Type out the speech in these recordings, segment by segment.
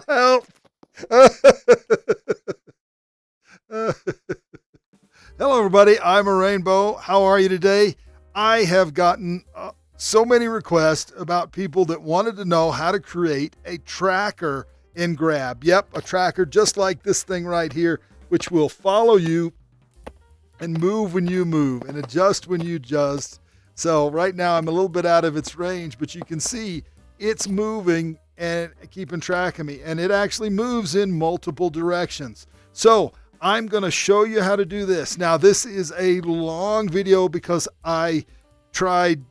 Help. Hello, everybody. I'm a Rainbow. How are you today? I have gotten so many requests about people that wanted to know how to create a tracker in Grab. Yep, a tracker just like this thing right here, which will follow you and move when you move and adjust when you adjust. So right now I'm a little bit out of its range, but you can see it's moving and keeping track of me. And it actually moves in multiple directions. So I'm going to show you how to do this. Now, this is a long video because I tried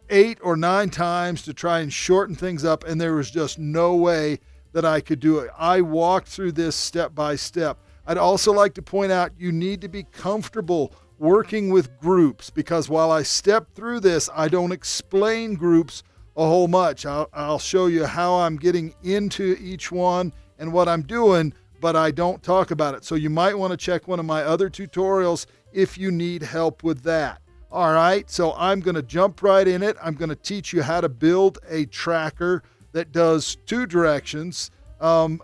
8 or 9 times to try and shorten things up, and there was just no way that I could do it. I walked through this step by step. I'd also like to point out you need to be comfortable working with groups, because while I step through this, I don't explain groups a whole much. I'll show you how I'm getting into each one and what I'm doing, but I don't talk about it. So you might want to check one of my other tutorials if you need help with that. All right, so I'm going to jump right in it. I'm going to teach you how to build a tracker that does 2 directions, and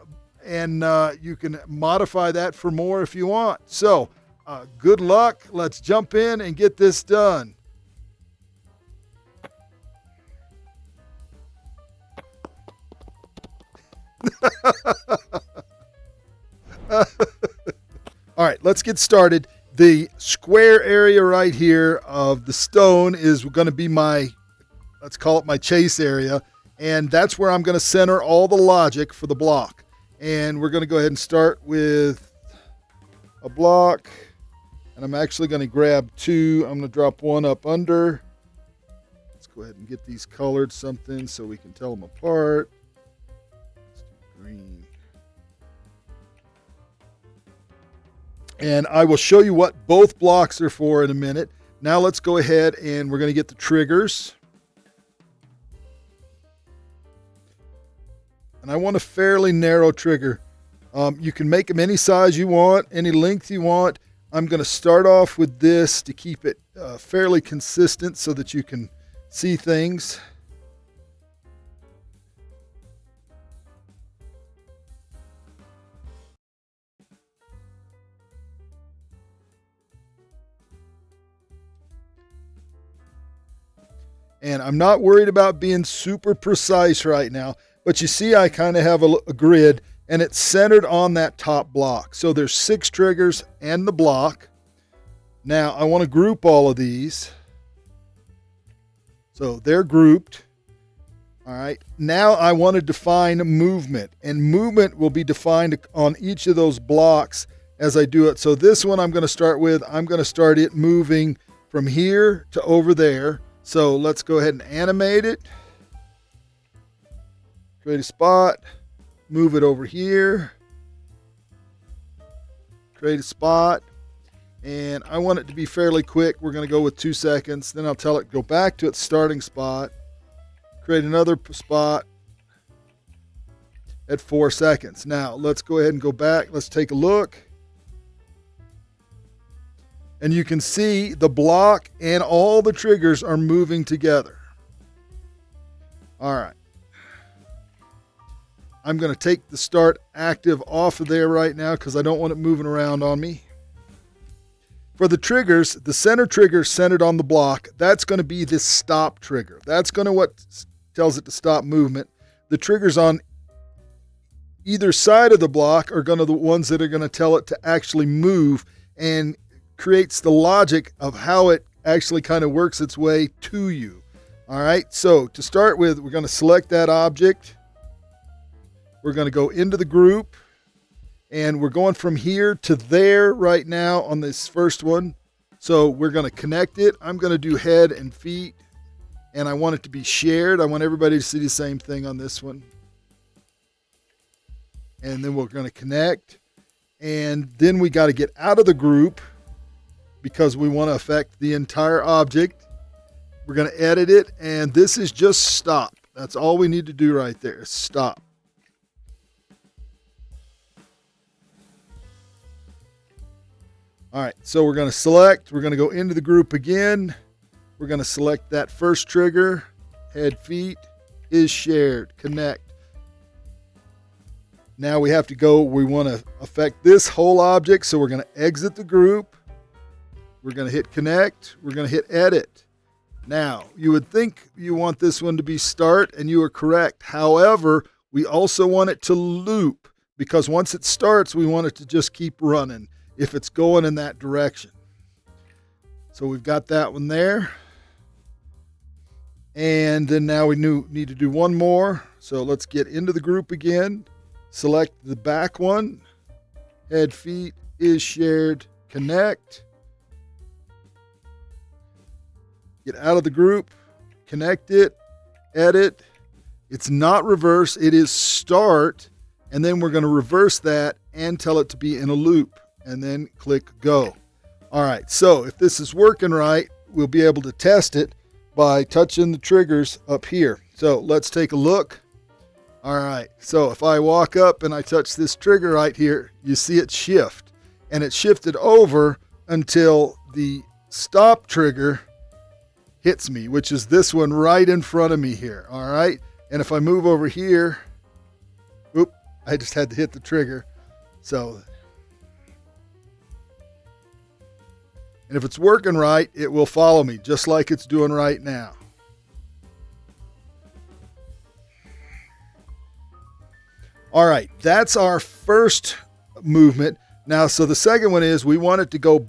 you can modify that for more if you want. So good luck. Let's jump in and get this done. All right, let's get started. The square area right here of the stone is going to be my, let's call it my chase area. And that's where I'm going to center all the logic for the block. And we're going to go ahead and start with a block. And I'm actually going to grab 2. I'm going to drop 1 up under. Let's go ahead and get these colored something so we can tell them apart. Let's do green. And I will show you what both blocks are for in a minute. Now let's go ahead and we're going to get the triggers. And I want a fairly narrow trigger. You can make them any size you want, any length you want. I'm going to start off with this to keep it fairly consistent so that you can see things. And I'm not worried about being super precise right now, but you see I kind of have a grid and it's centered on that top block. So there's 6 triggers and the block. Now I want to group all of these. So they're grouped. All right. Now I want to define movement, and movement will be defined on each of those blocks as I do it. So this one I'm going to start with, I'm going to start it moving from here to over there. So let's go ahead and animate it. Create a spot, move it over here, create a spot, and I want it to be fairly quick. We're going to go with 2 seconds. Then I'll tell it go back to its starting spot, create another spot at 4 seconds. Now let's go ahead and go back. Let's take a look. And you can see the block and all the triggers are moving together. All right. I'm going to take the start active off of there right now because I don't want it moving around on me. For the triggers, the center trigger centered on the block, that's going to be this stop trigger. That's going to what tells it to stop movement. The triggers on either side of the block are going to the ones that are going to tell it to actually move, and creates the logic of how it actually kind of works its way to you. All right, so to start with, we're going to select that object. We're going to go into the group, and we're going from here to there right now on this first one. So we're going to connect it. I'm going to do head and feet, and I want it to be shared. I want everybody to see the same thing on this one. And then we're going to connect, and then we got to get out of the group because we want to affect the entire object. We're going to edit it, and this is just stop. That's all we need to do right there, stop. All right, so we're going to select, we're going to go into the group again. We're going to select that first trigger, head, feet, is shared, connect. Now we have to go, we want to affect this whole object, so we're going to exit the group. We're going to hit connect. We're going to hit edit. Now, you would think you want this one to be start, and you are correct. However, we also want it to loop, because once it starts, we want it to just keep running if it's going in that direction. So we've got that one there. And then now we need to do one more. So let's get into the group again. Select the back one. Head, feet, is shared, connect. Get out of the group, connect it, edit. It's not reverse, it is start. And then we're going to reverse that and tell it to be in a loop. And then click go. All right, so if this is working right, we'll be able to test it by touching the triggers up here. So let's take a look. All right, so if I walk up and I touch this trigger right here, you see it shift. And it shifted over until the stop trigger hits me, which is this one right in front of me here. All right, and if I move over here, oop, I just had to hit the trigger. So, and if it's working right, it will follow me just like it's doing right now. All right, that's our first movement. Now, so the second one is we want it to go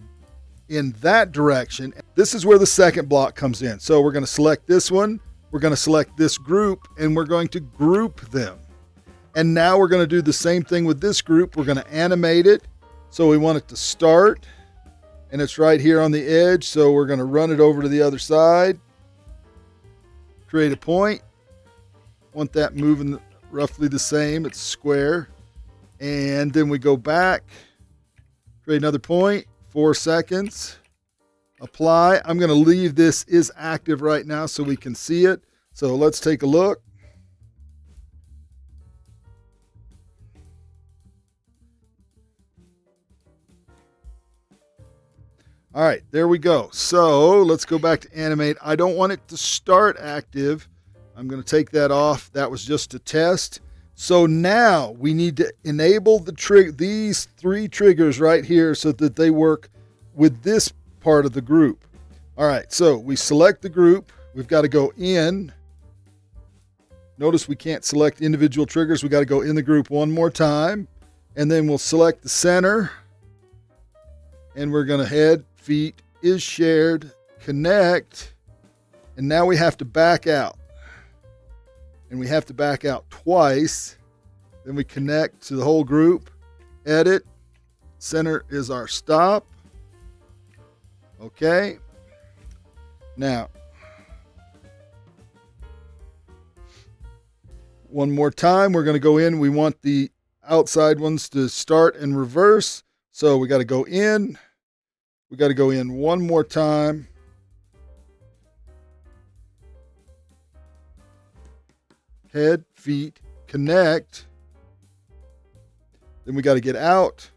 in that direction. This is where the second block comes in. So we're going to select this one, we're going to select this group, and we're going to group them. And now we're going to do the same thing with this group. We're going to animate it. So we want it to start, and it's right here on the edge. So we're going to run it over to the other side, create a point. Want that moving roughly the same. It's square. And then we go back, create another point, 4 seconds, apply. I'm going to leave this is active right now so we can see it. So let's take a look. All right, there we go. So let's go back to animate. I don't want it to start active. I'm going to take that off. That was just a test. So now we need to enable these 3 triggers right here so that they work with this part of the group. All right, so we select the group. We've got to go in. Notice we can't select individual triggers. We got to go in the group one more time. And then we'll select the center. And we're going to head, feet, is shared, connect. And now we have to back out. And we have to back out twice. Then we connect to the whole group, edit, center is our stop. Okay. Now, one more time, we're going to go in. We want the outside ones to start and reverse. So we got to go in. We got to go in one more time. Head, feet, connect. Then we got to get out.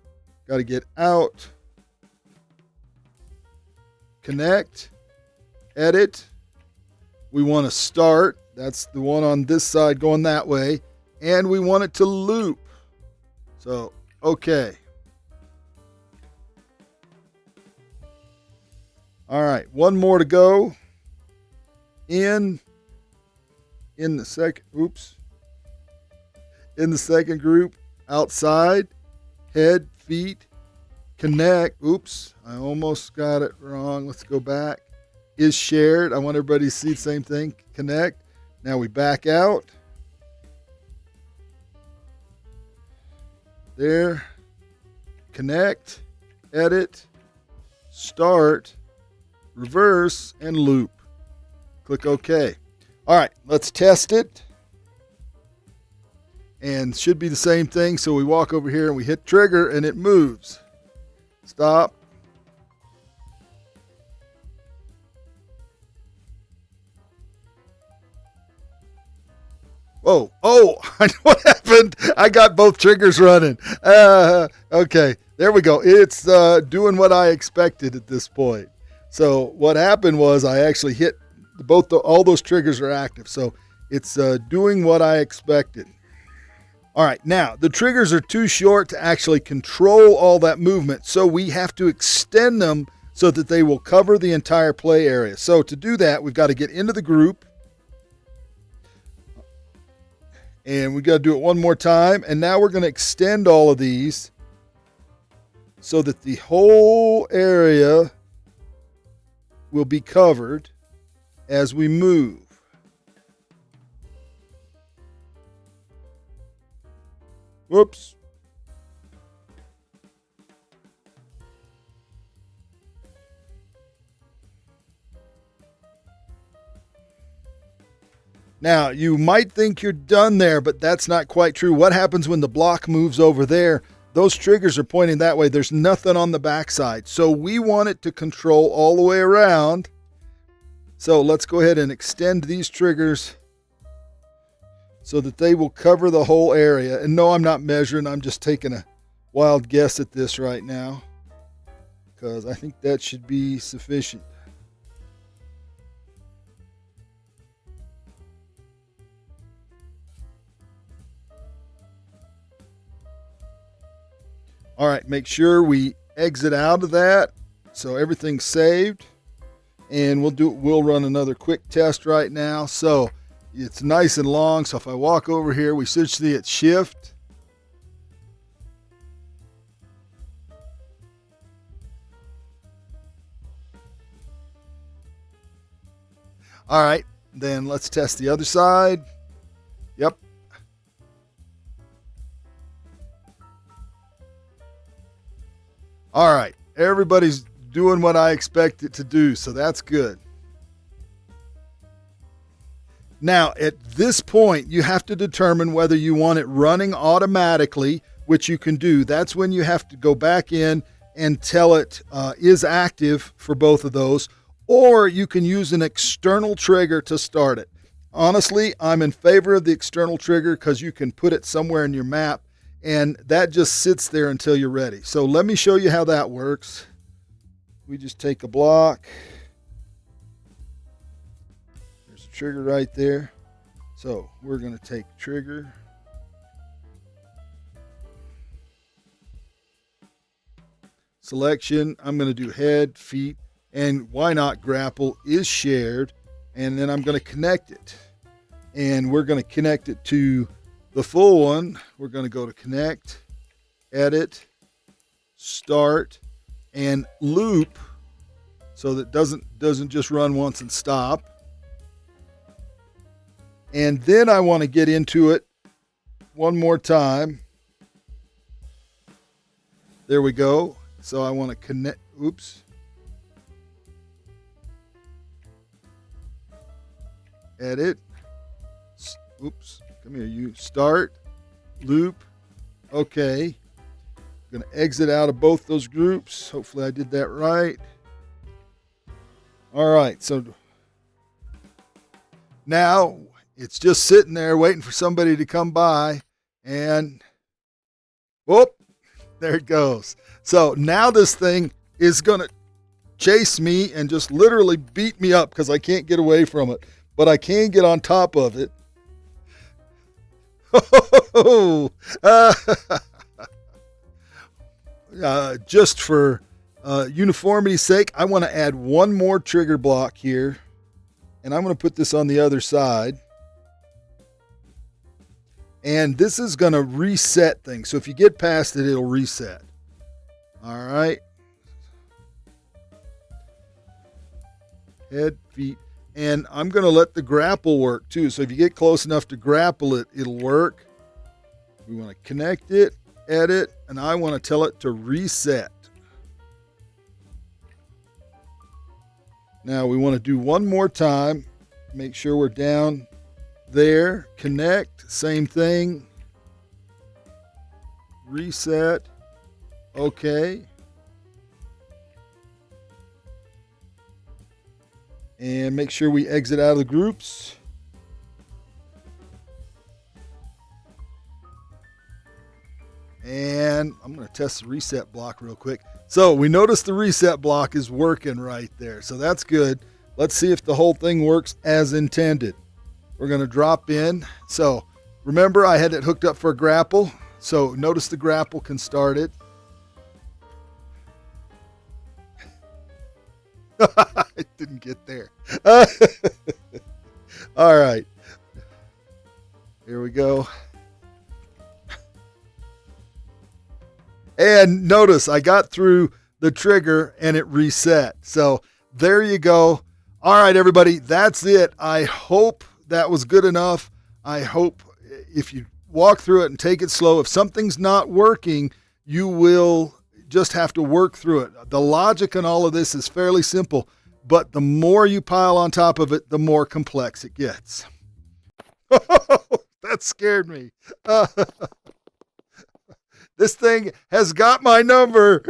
Got to get out. Connect. Edit. We want to start. That's the one on this side going that way. And we want it to loop. So, okay. All right, one more to go. In the second group, outside, head, feet, connect. Oops, I almost got it wrong. Let's go back. Is shared. I want everybody to see the same thing. Connect. Now we back out. There. Connect. Edit. Start. Reverse. And loop. Click OK. All right, let's test it. And should be the same thing. So we walk over here and we hit trigger and it moves. Stop. Whoa. Oh, I know what happened. I got both triggers running. Okay, there we go. It's doing what I expected at this point. So what happened was I actually hit all those triggers are active. So it's doing what I expected. All right, now the triggers are too short to actually control all that movement, so we have to extend them so that they will cover the entire play area. So to do that, we've got to get into the group, and we've got to do it one more time. And now we're going to extend all of these so that the whole area will be covered as we move. Whoops. Now, you might think you're done there, but that's not quite true. What happens when the block moves over there? Those triggers are pointing that way. There's nothing on the backside. So we want it to control all the way around. So let's go ahead and extend these triggers so that they will cover the whole area. And no, I'm not measuring. I'm just taking a wild guess at this right now, because I think that should be sufficient. All right, make sure we exit out of that so everything's saved. And we'll run another quick test right now. So it's nice and long, so if I walk over here, we should see it shift. All right, then let's test the other side. Yep. All right, everybody's doing what I expect it to do, so that's good. Now, at this point, you have to determine whether you want it running automatically, which you can do. That's when you have to go back in and tell it is active for both of those, or you can use an external trigger to start it. Honestly, I'm in favor of the external trigger because you can put it somewhere in your map, and that just sits there until you're ready. So let me show you how that works. We just take a block. There's a trigger right there. So we're going to take trigger. Selection. I'm going to do head, feet, and why not grapple is shared. And then I'm going to connect it. And we're going to connect it to the full one. We're going to go to connect, edit, start, and loop, so that doesn't just run once and stop. And then I want to get into it one more time. There we go. So I want to connect. Oops. Edit. Oops. Come here, you. Start. Loop. Okay. I'm going to exit out of both those groups. Hopefully I did that right. All right. So now it's just sitting there waiting for somebody to come by, and whoop, there it goes. So now this thing is going to chase me and just literally beat me up because I can't get away from it, but I can get on top of it. Just for uniformity's sake, I want to add one more trigger block here, and I'm going to put this on the other side. And this is going to reset things. So if you get past it, it'll reset. All right. Head, feet. And I'm going to let the grapple work too. So if you get close enough to grapple it, it'll work. We want to connect it, edit, and I want to tell it to reset. Now we want to do one more time. Make sure we're down there. Connect, same thing. Reset. Okay. And make sure we exit out of the groups. And I'm going to test the reset block real quick. So we notice the reset block is working right there. So that's good. Let's see if the whole thing works as intended. We're going to drop in. So Remember, I had it hooked up for a grapple. So notice the grapple can start it. I didn't get there. All right. Here we go. And notice I got through the trigger and it reset. So there you go. All right, everybody, that's it. I hope that was good enough. I hope if you walk through it and take it slow, if something's not working, you will just have to work through it. The logic in all of this is fairly simple, but the more you pile on top of it, the more complex it gets. That scared me. This thing has got my number.